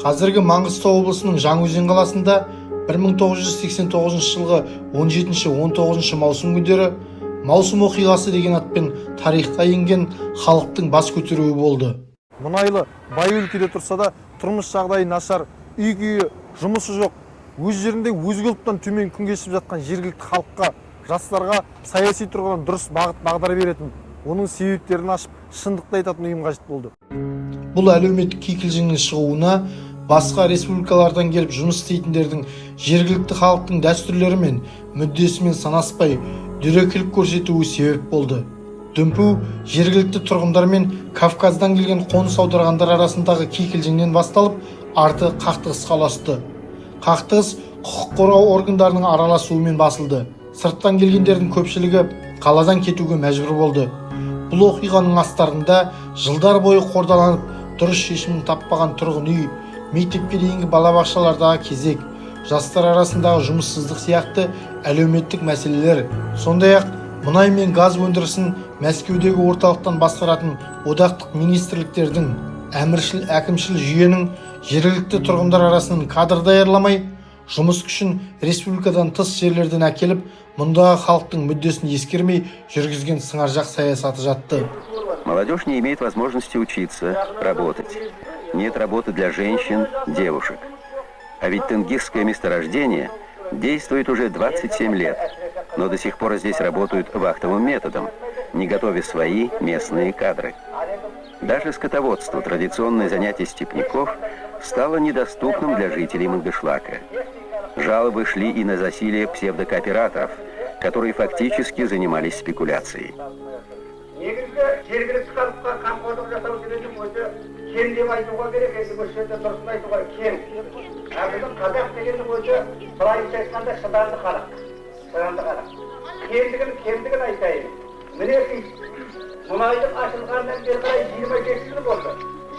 Қазіргі Маңғыстау облысының Жаңаөзен қаласында 1989 жылғы 17-19 маусым күндері маусым оқиғасы деген атпен тарихқа енген халықтың бас көтеруі болды. Мұнайлы бай өлкеде тұрса да тұрмыс жағдайы нашар, үй-күйі, жұмысы жоқ, өз жерінде өзге ұлттан төмен күн кешіп жатқан жергілікті халыққа, жастарға саяси тұрғыдан дұрыс бағдар беретін, оның себептерін ашып, шындықты айтатын ұйым қажет болды. Бұл әлеуметтік кикілжіңнің шығуына басқа республикалардан келіп жұмыс істейтіндердің жергілікті халықтың дәстүрлері мен мүддесімен санаспай дөрекілік көрсетуі себеп болды. Дүмпу жергілікті тұрғындар мен Кавказдан келген қоныс аударғандар арасындағы кикілжіңнен басталып, арты қақтығысқа ұласты. Қақтығыс құқық қорғау органдарының араласуымен басылды. Сырттан келгендердің көпшілігі қаладан кетуге мәжбүр болды. Бұл оқиғаның астарында жылдар бойы қордаланып, дұрыс шешімін таппаған тұрғын үй, мектепке дейінгі балабақшалардағы кезек, жастар арасындағы жұмыссыздық сияқты әлеуметтік мәселелер, сондай-ақ мұнай мен газ өндірісін Мәскеудегі орталықтан басқаратын одақтық министрліктердің әміршіл әкімшіл жүйенің жергілікті тұрғындар арасынан кадр даярламай, жұмыс күшін республикадан тыс жерлерден әкеліп, мұндағы халықтың мүддесін ескермей жүргізген сыңаржақ саясаты жатты. Молодежь не имеет возможности учиться, работать. Нет работы для женщин, девушек. А ведь тенгизское месторождение действует уже 27 лет, но до сих пор здесь работают вахтовым методом, не готовя свои местные кадры. Даже скотоводство, традиционное занятие степняков, стало недоступным для жителей Мангышлака. Жалобы шли и на засилие псевдокооператоров, которые фактически занимались спекуляцией. Мұнайдың ашылғаннан бері қарай 27 жыл болды.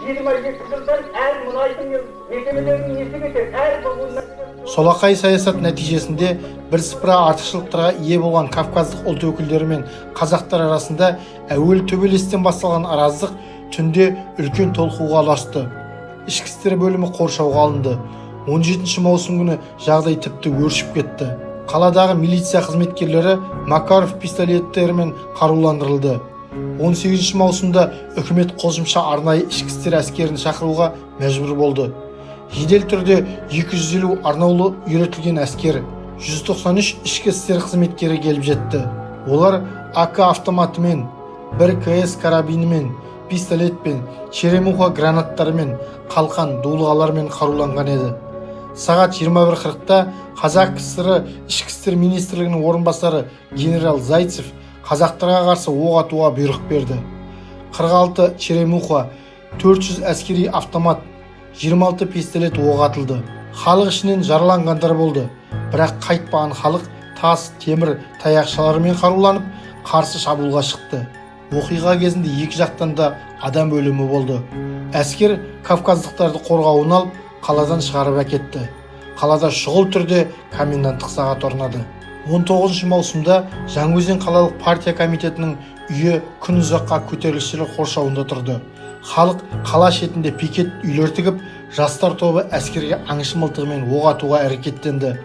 27 жылдан әр мұнайдың мекемелерінің несі кетеді, Солақай саясат нәтижесінде бірсыпыра артықшылықтарға ие болған кавказдық ұлт өкілдері мен қазақтар арасында әуел төбелестен басталған араздық түнде үлкен толқуға ұласты. Ішкі істер бөлімі қоршауға алынды. 17 маусым күні жағдай тіпті өршіп кетті. Қаладағы милиция қызметкерлері Макаров пистолеттерімен қаруландырылды. 18 маусымда үкімет қосымша арнайы ішкі істер әскерін шақыруға мәжбүр болды. Жедел түрде 250 арнаулы үйретілген әскер, 193 ішкі істер қызметкері келіп жетті. Олар АК автоматымен, 1 КС карабинімен, пистолетпен, черемуха гранаттарымен, қалқан дулығалармен қаруланған еді. Сағат 21:40-та Қазақ КСР ішкі істер министрлігінің орынбасары генерал Зайцев қазақтарға қарсы оқ атуға бұйрық берді. 46 черемуха, 400 әскери автомат, 26 пистолет оқ атылды. Халық ішінен жараланғандар болды. Бірақ қайтпаған халық тас, темір, таяқшаларымен қаруланып, қарсы шабуылға шықты. Оқиға кезінде екі жақтан да адам өлімі болды. Әскер кавказдықтарды қорғауын алып, қаладан шығарып әкетті. Қалада шұғыл түрде коменданттық сағат орнады. 19 маусымда Жаңаөзен қалалық партия комитетінің үйі күн ұзаққа көтерілісшілер қоршауында тұрды. Халық қала шетінде пикет үйлер тігіп, жастар тобы әскерге аңшы мылтығымен оқ атуға әрекеттенді.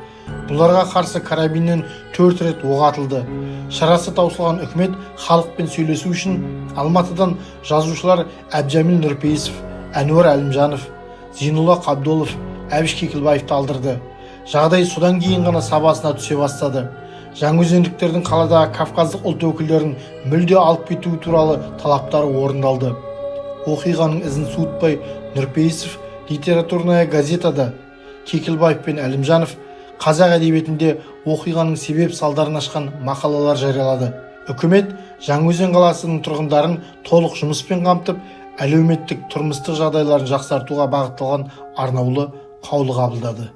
Бұларға қарсы карабиннен 4 рет оқ атылды. Шарасы таусылған үкімет халықпен сөйлесу үшін Алматыдан жазушылар Әбжәміл Нұрпейісов, Әнуар Әлімжанов, Зейнулла Қабдолов, Әбіш Кекілбаевты алдырды. Жағдай содан кейін ғана сабасына түсе бастады. Жаңаөзендіктердің қаладағы кавказдық ұлт өкілдерін мүлде алып кетуі туралы талаптары орындалды. Оқиғаның ізін суытпай Нұрпейісов литературная газетада, Кекілбаев пен Әлімжанов қазақ әдебиетінде оқиғаның себеп салдарын ашқан мақалалар жариялады. Үкімет Жаңаөзен қаласының тұрғындарын толық жұмыспен қамтып, әлеуметтік тұрмыстық жағдайларын жақсартуға бағытталған арнаулы қаулы қабылдады.